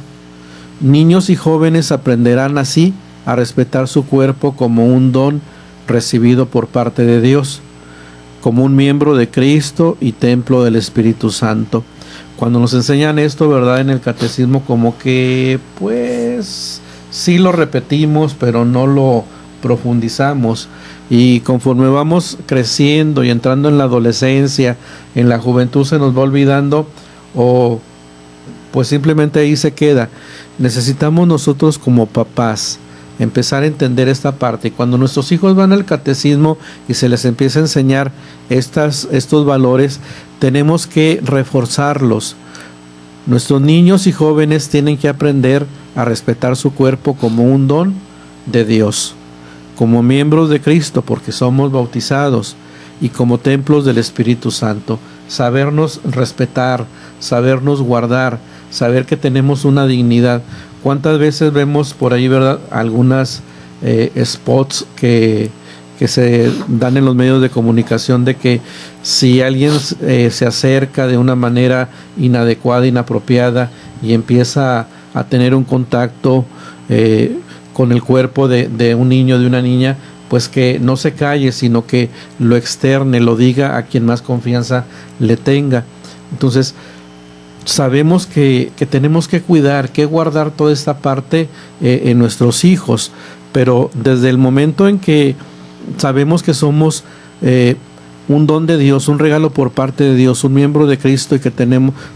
Niños y jóvenes aprenderán así a respetar su cuerpo como un don recibido por parte de Dios, como un miembro de Cristo y templo del Espíritu Santo. Cuando nos enseñan esto, ¿verdad? En el catecismo, como que pues sí lo repetimos, pero no lo profundizamos. Y conforme vamos creciendo y entrando en la adolescencia, en la juventud, se nos va olvidando, o pues simplemente ahí se queda. Necesitamos nosotros como papás empezar a entender esta parte. Y cuando nuestros hijos van al catecismo y se les empieza a enseñar estos valores, tenemos que reforzarlos. Nuestros niños y jóvenes tienen que aprender a respetar su cuerpo como un don de Dios, como miembros de Cristo, porque somos bautizados, y como templos del Espíritu Santo. Sabernos respetar, sabernos guardar, saber que tenemos una dignidad. ¿Cuántas veces vemos por ahí, verdad, algunas spots que se dan en los medios de comunicación de que si alguien se acerca de una manera inadecuada, inapropiada, y empieza a tener un contacto con el cuerpo de un niño, de una niña, pues que no se calle, sino que lo externe, lo diga a quien más confianza le tenga? Entonces, sabemos que tenemos que cuidar, que guardar toda esta parte en nuestros hijos, pero desde el momento en que sabemos que somos un don de Dios, un regalo por parte de Dios, un miembro de Cristo, y que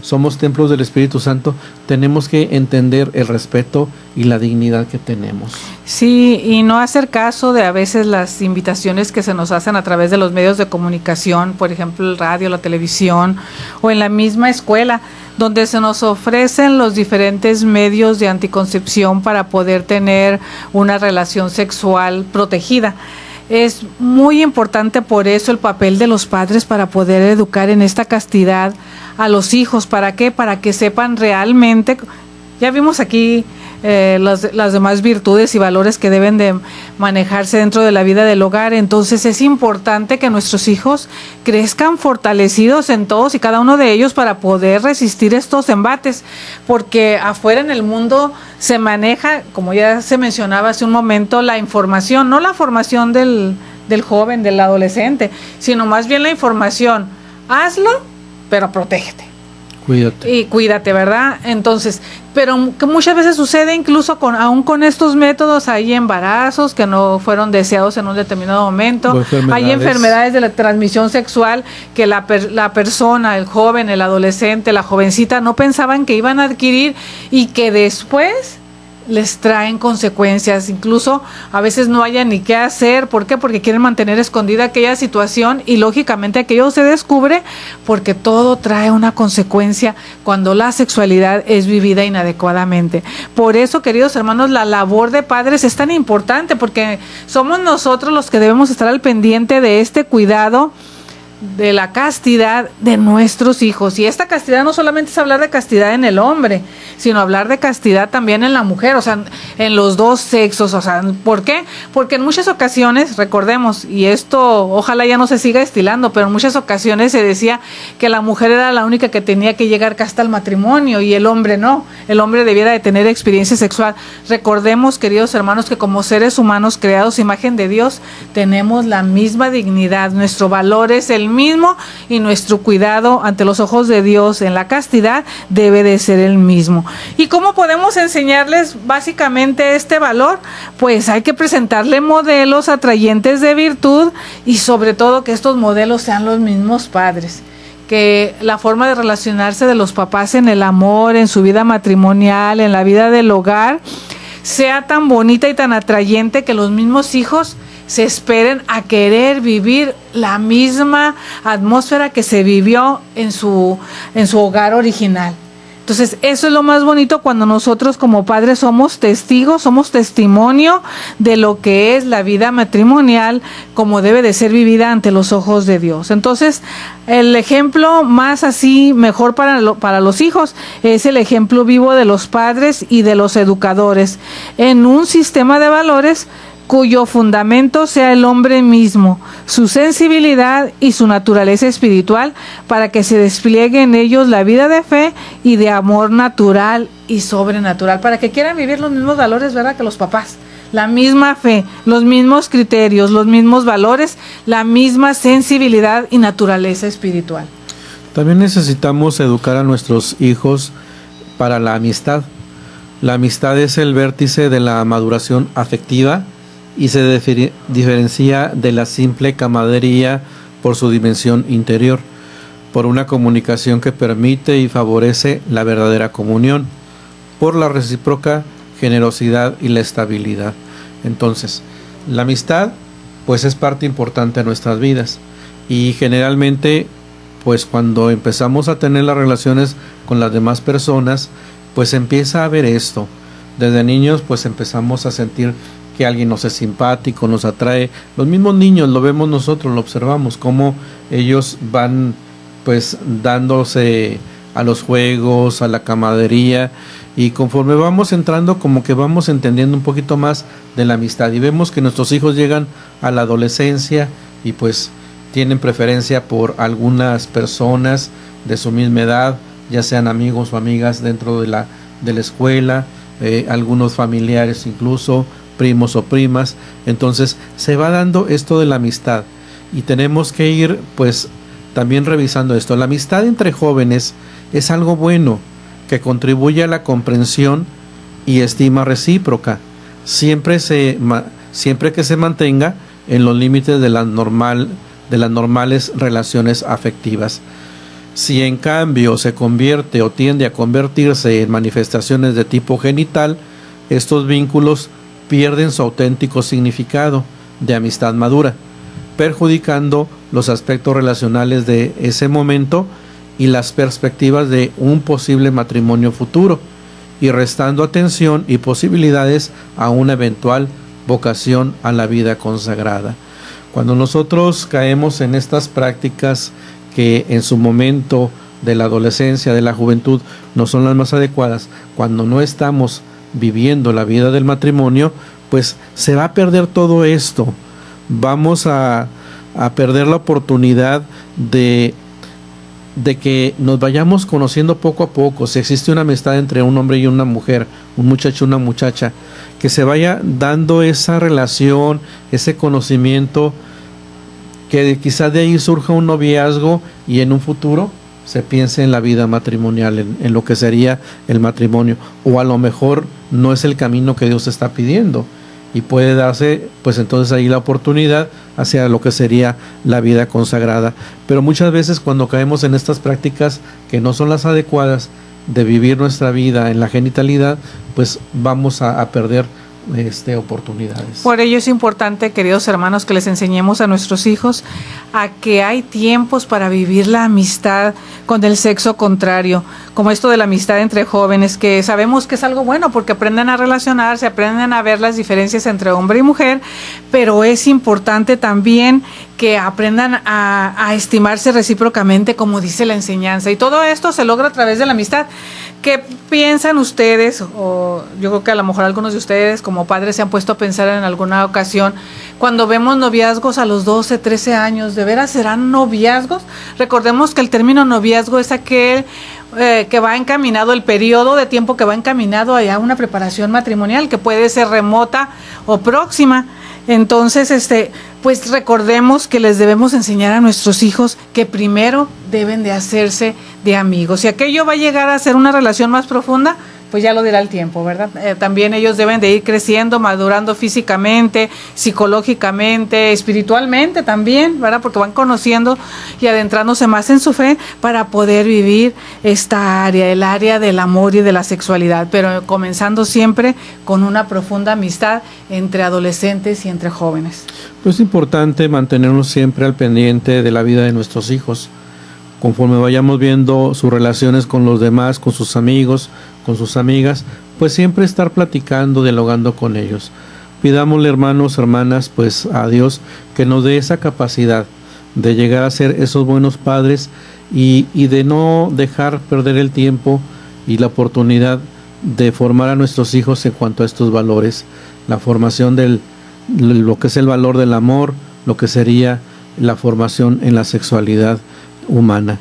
somos templos del Espíritu Santo, tenemos que entender el respeto y la dignidad que tenemos. Sí, y no hacer caso de a veces las invitaciones que se nos hacen a través de los medios de comunicación, por ejemplo el radio, la televisión, o en la misma escuela, donde se nos ofrecen los diferentes medios de anticoncepción para poder tener una relación sexual protegida. Es muy importante por eso el papel de los padres para poder educar en esta castidad a los hijos. ¿Para qué? Para que sepan realmente. Ya vimos aquí las demás virtudes y valores que deben de manejarse dentro de la vida del hogar. Entonces es importante que nuestros hijos crezcan fortalecidos en todos y cada uno de ellos para poder resistir estos embates, porque afuera en el mundo se maneja, como ya se mencionaba hace un momento, la información, no la formación del joven, del adolescente, sino más bien la información. Hazlo, pero protégete. Cuídate. Y cuídate, ¿verdad? Entonces, pero que muchas veces sucede incluso aún con estos métodos. Hay embarazos que no fueron deseados en un determinado momento, hay enfermedades de la transmisión sexual que la persona, el joven, el adolescente, la jovencita no pensaban que iban a adquirir y que después les traen consecuencias. Incluso a veces no haya ni qué hacer. ¿Por qué? Porque quieren mantener escondida aquella situación, y lógicamente aquello se descubre, porque todo trae una consecuencia cuando la sexualidad es vivida inadecuadamente. Por eso, queridos hermanos, la labor de padres es tan importante, porque somos nosotros los que debemos estar al pendiente de este cuidado de la castidad de nuestros hijos. Y esta castidad no solamente es hablar de castidad en el hombre, sino hablar de castidad también en la mujer, o sea, en los dos sexos. O sea, ¿por qué? Porque en muchas ocasiones, recordemos, y esto ojalá ya no se siga estilando, pero en muchas ocasiones se decía que la mujer era la única que tenía que llegar casta al matrimonio y el hombre no. El hombre debiera de tener experiencia sexual. Recordemos, queridos hermanos, que como seres humanos creados a imagen de Dios, tenemos la misma dignidad. Nuestro valor es el mismo, y nuestro cuidado ante los ojos de Dios en la castidad debe de ser el mismo. ¿Y cómo podemos enseñarles básicamente este valor? Pues hay que presentarle modelos atrayentes de virtud, y sobre todo que estos modelos sean los mismos padres. Que la forma de relacionarse de los papás en el amor, en su vida matrimonial, en la vida del hogar, sea tan bonita y tan atrayente que los mismos hijos se esperen a querer vivir la misma atmósfera que se vivió en su hogar original. Entonces, eso es lo más bonito cuando nosotros como padres somos testigos, somos testimonio de lo que es la vida matrimonial, como debe de ser vivida ante los ojos de Dios. Entonces, el ejemplo más así, mejor para los hijos, es el ejemplo vivo de los padres y de los educadores en un sistema de valores cuyo fundamento sea el hombre mismo, su sensibilidad y su naturaleza espiritual, para que se despliegue en ellos la vida de fe y de amor natural y sobrenatural, para que quieran vivir los mismos valores, ¿verdad?, que los papás. La misma fe, los mismos criterios, los mismos valores, la misma sensibilidad y naturaleza espiritual. También necesitamos educar a nuestros hijos para la amistad. La amistad es el vértice de la maduración afectiva y se diferencia de la simple camaradería por su dimensión interior, por una comunicación que permite y favorece la verdadera comunión, por la recíproca generosidad y la estabilidad. Entonces, la amistad pues es parte importante de nuestras vidas, y generalmente pues cuando empezamos a tener las relaciones con las demás personas, pues empieza a ver esto. Desde niños pues empezamos a sentir que alguien nos es simpático, nos atrae. Los mismos niños lo vemos nosotros, lo observamos, cómo ellos van pues dándose a los juegos, a la camaradería, y conforme vamos entrando como que vamos entendiendo un poquito más de la amistad, y vemos que nuestros hijos llegan a la adolescencia y pues tienen preferencia por algunas personas de su misma edad, ya sean amigos o amigas dentro de la escuela, algunos familiares incluso, primos o primas. Entonces se va dando esto de la amistad, y tenemos que ir pues también revisando esto. La amistad entre jóvenes es algo bueno que contribuye a la comprensión y estima recíproca, siempre que se mantenga en los límites de las normales relaciones afectivas. Si en cambio se convierte o tiende a convertirse en manifestaciones de tipo genital, estos vínculos pierden su auténtico significado de amistad madura, perjudicando los aspectos relacionales de ese momento y las perspectivas de un posible matrimonio futuro, y restando atención y posibilidades a una eventual vocación a la vida consagrada. Cuando nosotros caemos en estas prácticas que en su momento de la adolescencia, de la juventud, no son las más adecuadas, cuando no estamos viviendo la vida del matrimonio, pues se va a perder todo esto. Vamos a perder la oportunidad de que nos vayamos conociendo poco a poco. Si existe una amistad entre un hombre y una mujer, un muchacho y una muchacha, que se vaya dando esa relación, ese conocimiento, que quizás de ahí surja un noviazgo y en un futuro se piense en la vida matrimonial, en lo que sería el matrimonio, o a lo mejor no es el camino que Dios está pidiendo, y puede darse pues entonces ahí la oportunidad hacia lo que sería la vida consagrada. Pero muchas veces cuando caemos en estas prácticas que no son las adecuadas de vivir nuestra vida en la genitalidad, pues vamos a perder oportunidades. Por ello es importante, queridos hermanos, que les enseñemos a nuestros hijos a que hay tiempos para vivir la amistad con el sexo contrario, como esto de la amistad entre jóvenes, que sabemos que es algo bueno porque aprenden a relacionarse, aprenden a ver las diferencias entre hombre y mujer, pero es importante también que aprendan a estimarse recíprocamente, como dice la enseñanza, y todo esto se logra a través de la amistad. ¿Qué piensan ustedes? O yo creo que a lo mejor algunos de ustedes como padres se han puesto a pensar en alguna ocasión, cuando vemos noviazgos a los 12, 13 años, ¿de veras serán noviazgos? Recordemos que el término noviazgo es aquel que va encaminado, el periodo de tiempo que va encaminado a una preparación matrimonial, que puede ser remota o próxima. Entonces, pues recordemos que les debemos enseñar a nuestros hijos que primero deben de hacerse de amigos. Si aquello va a llegar a ser una relación más profunda, pues ya lo dirá el tiempo, ¿verdad? También ellos deben de ir creciendo, madurando físicamente, psicológicamente, espiritualmente también, ¿verdad? Porque van conociendo y adentrándose más en su fe para poder vivir esta área, el área del amor y de la sexualidad, pero comenzando siempre con una profunda amistad entre adolescentes y entre jóvenes. Pues es importante mantenernos siempre al pendiente de la vida de nuestros hijos, conforme vayamos viendo sus relaciones con los demás, con sus amigos, con sus amigas, pues siempre estar platicando, dialogando con ellos. Pidámosle, hermanos, hermanas, pues a Dios que nos dé esa capacidad de llegar a ser esos buenos padres y de no dejar perder el tiempo y la oportunidad de formar a nuestros hijos en cuanto a estos valores, la formación lo que es el valor del amor, lo que sería la formación en la sexualidad humana.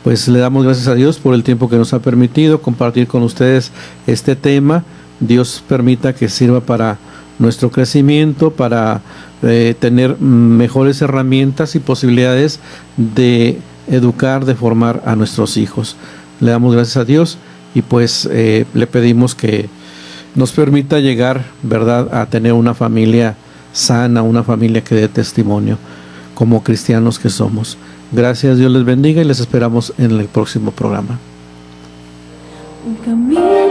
Pues le damos gracias a Dios por el tiempo que nos ha permitido compartir con ustedes este tema. Dios permita que sirva para nuestro crecimiento, para tener mejores herramientas y posibilidades de educar, de formar a nuestros hijos. Le damos gracias a Dios y pues le pedimos que nos permita llegar, ¿verdad?, a tener una familia sana, una familia que dé testimonio como cristianos que somos. Gracias, Dios les bendiga y les esperamos en el próximo programa. Un camino